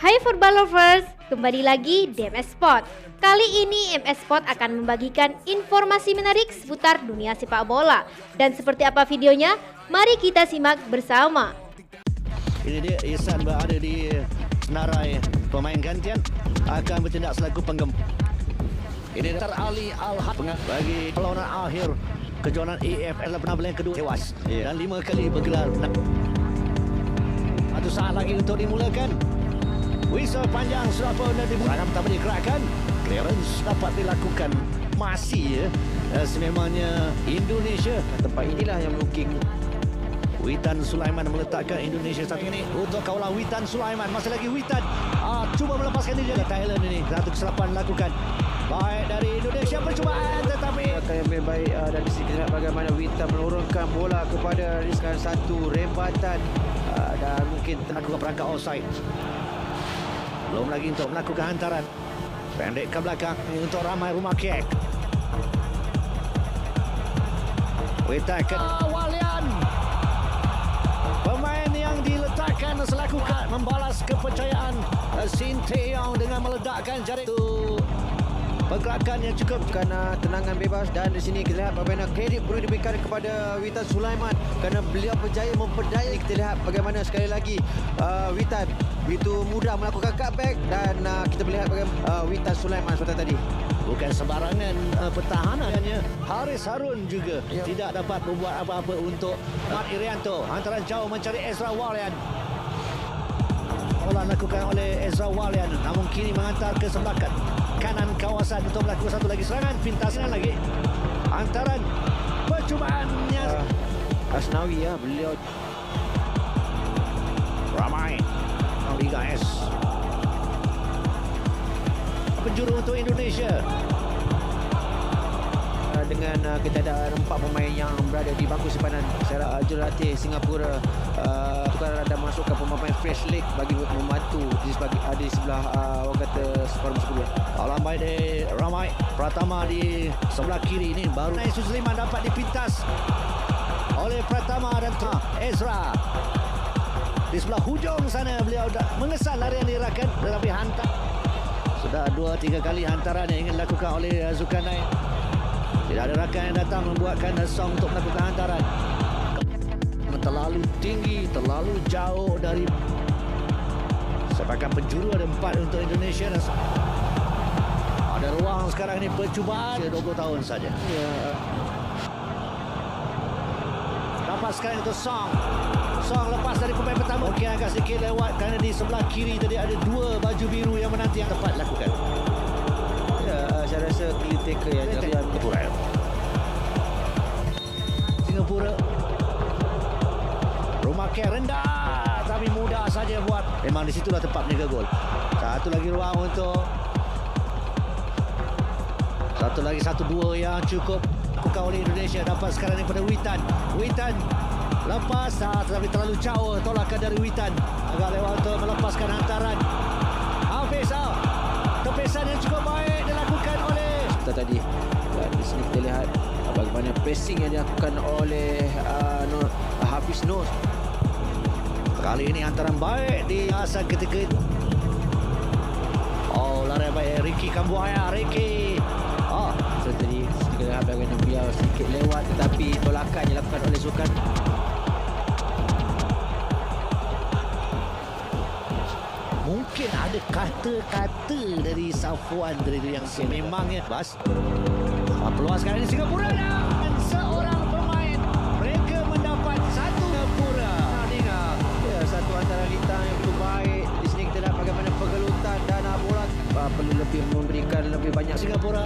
Hai football lovers, kembali lagi di MS Sport. Kali ini MS Sport akan membagikan informasi menarik seputar dunia sepak bola. Dan seperti apa videonya? Mari kita simak bersama. Ini dia Ihsan berada di senarai pemain gantian akan bertindak selaku penggem. Ini Dr. Ali Al-Had bagi perlawanan akhir kejohanan AFL penampilan yang kedua tewas dan 5 kali bergelar. Satu saat lagi untuk dimulakan. Whistle panjang sudah pun dimulakan, pertama digerakkan. Clearance dapat dilakukan. Masih sememangnya Indonesia. Tempat inilah yang meluking. Witan Sulaiman meletakkan Indonesia saat ini untuk kawalan Witan Sulaiman. Masih lagi Witan cuba melepaskan diri dari Thailand ini. Satu kesilapan dilakukan. Baik dari Indonesia percubaan tetapi Akan yang lebih baik dari sini kita lihat bagaimana Witan menurunkan bola kepada riskan satu rembatan dan mungkin melakukan perangkap offside. Belum lagi untuk melakukan hantaran. Pendek ke belakang untuk ramai rumah kek. Witan ke Walian. Pemain yang diletakkan selaku membalas kepercayaan Sinteyong dengan meledakkan jari itu. Pergerakan yang cukup kerana tenangan bebas dan di sini kita lihat bagaimana kredit perlu diberikan kepada Witan Sulaiman kerana beliau berjaya memperdayai. Kita lihat bagaimana sekali lagi Witan begitu mudah melakukan cutback dan kita melihat bagaimana Witan Sulaiman seperti tadi. Bukan sembarangan pertahanannya. Haris Harun juga tidak dapat membuat apa-apa untuk Mat Irianto. Hantaran jauh mencari Ezra Walian. Bola dilakukan oleh Ezra Walian, namun kini mengantar ke sebelah kanan kawasan untuk melakukan satu lagi serangan. Pintasan lagi. Hantaran percubaannya. Asnawi beliau ramai. Liga S. Penjuru untuk Indonesia. Dengan kita ada 4 pemain yang berada di bangku simpanan. Saya jurulatih Singapura tukar ada masukkan pemain fresh leg bagi membantu di sebelah orang kata separuh musuh. Alam baik dari Ramai Pratama di sebelah kiri ini baru Yesus Liman dapat dipintas oleh Pratama dan Ezra. Di sebelah hujung sana beliau dah mengesan larian dirakan tetapi hantar. Sudah 2-3 kali hantaran yang ingin dilakukan oleh Zulkarnain. Tidak ada rakan yang datang membuatkan song untuk melakukan hantaran. Terlalu tinggi, terlalu jauh dari sepakan penjuru. Ada 4 untuk Indonesia. Ada ruang sekarang ini percubaan 20 tahun saja. Dapat sekarang itu Song. Song lepas dari pemain pertama. Mungkin agak sedikit lewat kerana di sebelah kiri tadi ada 2 baju biru yang menanti yang tepat lakukan. Saya rasa clean taker yang diambil. Singapura. Rumah kek rendah tapi mudah saja buat. Memang di situlah tempat menjaga gol. Satu lagi ruang untuk satu lagi 1-2 yang cukup bukan oleh Indonesia. Dapat sekarang daripada Witan. Witan lepas tetapi terlalu jauh tolakan dari Witan. Agak lewat untuk melepaskan hantaran. Hafiz tepisan yang cukup baik dilakukan oleh tadi. Dan di sini kita lihat bagaimana pressing yang dilakukan oleh Hafiz Nur. Kali ini hantaran baik di asal ketika itu. Lari baik Ricky Kambuaya. Ricky. So tadi kita lihat bagaimana beliau sedikit lewat tetapi tolakan dilakukan oleh Zulkan. Mungkin ada kata-kata dari Safwan dari yang sememangnya bas. Peluang sekarang di Singapura dan seorang pemain mereka mendapat satu Singapura. Satu antara lintang yang begitu baik. Di sini kita lihat bagaimana pergelutan dan bola perlu lebih memberikan lebih banyak. Singapura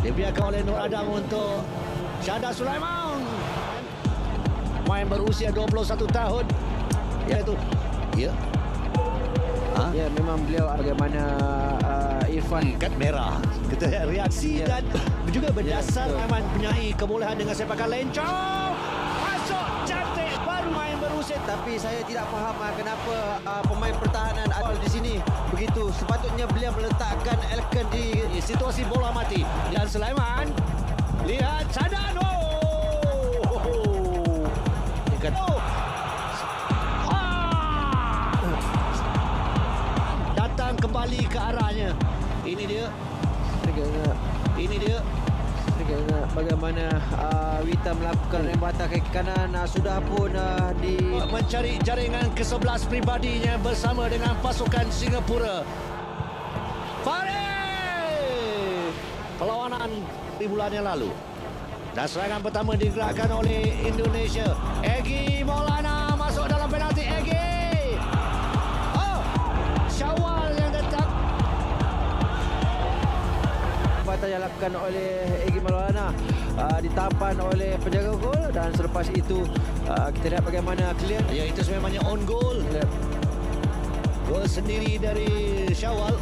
dibiarkan oleh Nur Adam untuk Syahda Sulaiman. Main berusia 21 tahun. Iaitu Ya, memang beliau bagaimana Irfan kad merah. Kita lihat reaksi dan juga berdasar memang punyai kebolehan dengan sepakan lencong. Masuk cantik baru main berusia. Tapi saya tidak faham kenapa pemain pertahanan ada di sini. Begitu sepatutnya beliau meletakkan elegan di situasi bola mati. Dan Sulaiman lihat Sadan. kembali ke arahnya. Ini dia. Ini dia. Bagaimana Wita melakukan rembatan kaki kanan, sudah pun mencari jaringan ke-11 pribadinya bersama dengan pasukan Singapura. Farid! Perlawanan di bulan yang lalu. Dan serangan pertama digerakkan oleh Indonesia. Egy Maulana masuk dalam penalti. Egy! Oh! Syawal yang datang. rembatan yang dilakukan oleh Egy Maulana ditampan oleh penjaga gol, dan selepas itu kita lihat bagaimana clear. Ya, itu sebenarnya on goal. Gol sendiri dari Syawal.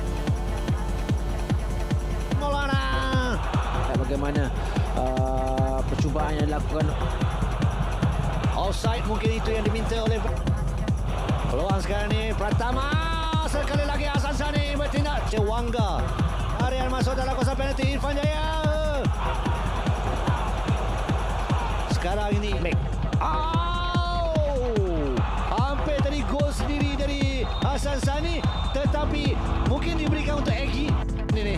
Maulana. Bagaimana percubaan yang dilakukan. Offside mungkin itu yang diminta oleh. Peluang sekarang ni Pratama. Sekali lagi Hasan Sani bertindak. Cewangga. Arian masuk dalam kawasan penalti. Irfan Jaya. Sekarang ini Mek. Hampir tadi gol sendiri dari Hasan Sani, tetapi mungkin diberikan untuk Egy. Ini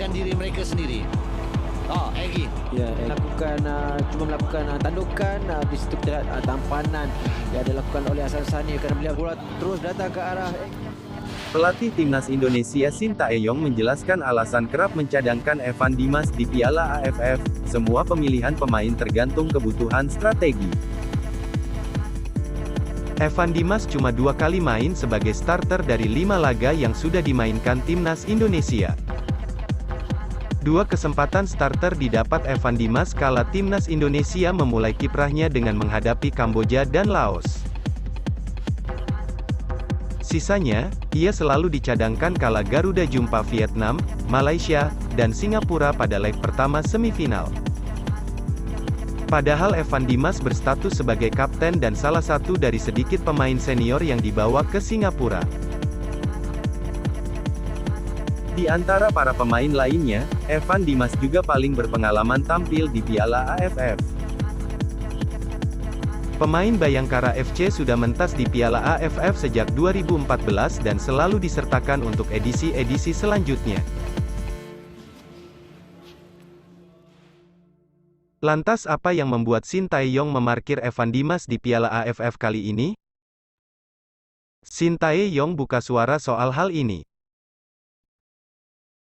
kan diri mereka sendiri. Egy. Ya, cuma melakukan tandukan. Di situ kita lihat tampanan yang dilakukan oleh Hasan Sani kerana beliau bola terus datang ke arah Pelatih Timnas Indonesia Sintayong menjelaskan alasan kerap mencadangkan Evan Dimas di Piala AFF. Semua pemilihan pemain tergantung kebutuhan strategi. Evan Dimas cuma 2 kali main sebagai starter dari 5 laga yang sudah dimainkan Timnas Indonesia. 2 kesempatan starter didapat Evan Dimas kala Timnas Indonesia memulai kiprahnya dengan menghadapi Kamboja dan Laos. Sisanya, ia selalu dicadangkan kala Garuda jumpa Vietnam, Malaysia, dan Singapura pada leg pertama semifinal. Padahal Evan Dimas berstatus sebagai kapten dan salah satu dari sedikit pemain senior yang dibawa ke Singapura. Di antara para pemain lainnya, Evan Dimas juga paling berpengalaman tampil di Piala AFF. Pemain Bayangkara FC sudah mentas di Piala AFF sejak 2014 dan selalu disertakan untuk edisi-edisi selanjutnya. Lantas apa yang membuat Sintayong memarkir Evan Dimas di Piala AFF kali ini? Sintayong buka suara soal hal ini.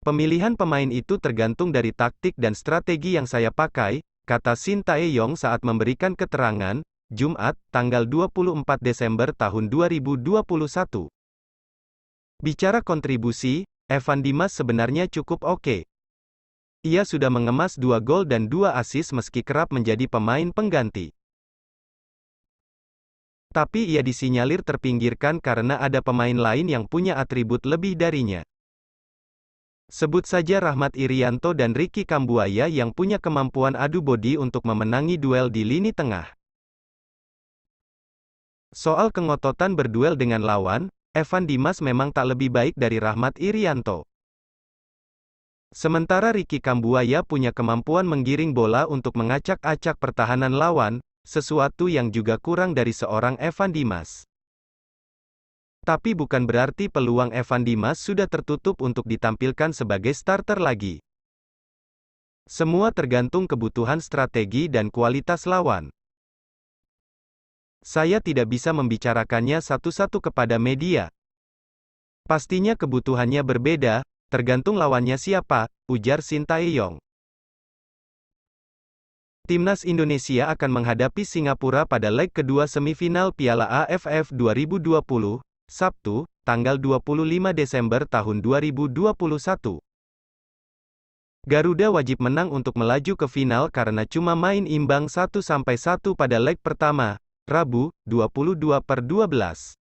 Pemilihan pemain itu tergantung dari taktik dan strategi yang saya pakai, kata Sintayong saat memberikan keterangan, Jumat, tanggal 24 Desember tahun 2021. Bicara kontribusi, Evan Dimas sebenarnya cukup oke. Ia sudah mengemas 2 gol dan 2 assist meski kerap menjadi pemain pengganti. Tapi ia disinyalir terpinggirkan karena ada pemain lain yang punya atribut lebih darinya. Sebut saja Rahmat Irianto dan Ricky Kambuaya yang punya kemampuan adu bodi untuk memenangi duel di lini tengah. Soal kengototan berduel dengan lawan, Evan Dimas memang tak lebih baik dari Rahmat Irianto. Sementara Ricky Kambuaya punya kemampuan menggiring bola untuk mengacak-acak pertahanan lawan, sesuatu yang juga kurang dari seorang Evan Dimas. Tapi bukan berarti peluang Evan Dimas sudah tertutup untuk ditampilkan sebagai starter lagi. Semua tergantung kebutuhan strategi dan kualitas lawan. Saya tidak bisa membicarakannya satu-satu kepada media. Pastinya kebutuhannya berbeda, tergantung lawannya siapa, ujar Sintayong. Timnas Indonesia akan menghadapi Singapura pada leg kedua semifinal Piala AFF 2020, Sabtu, tanggal 25 Desember tahun 2021. Garuda wajib menang untuk melaju ke final karena cuma main imbang 1-1 pada leg pertama, Rabu, 22/12.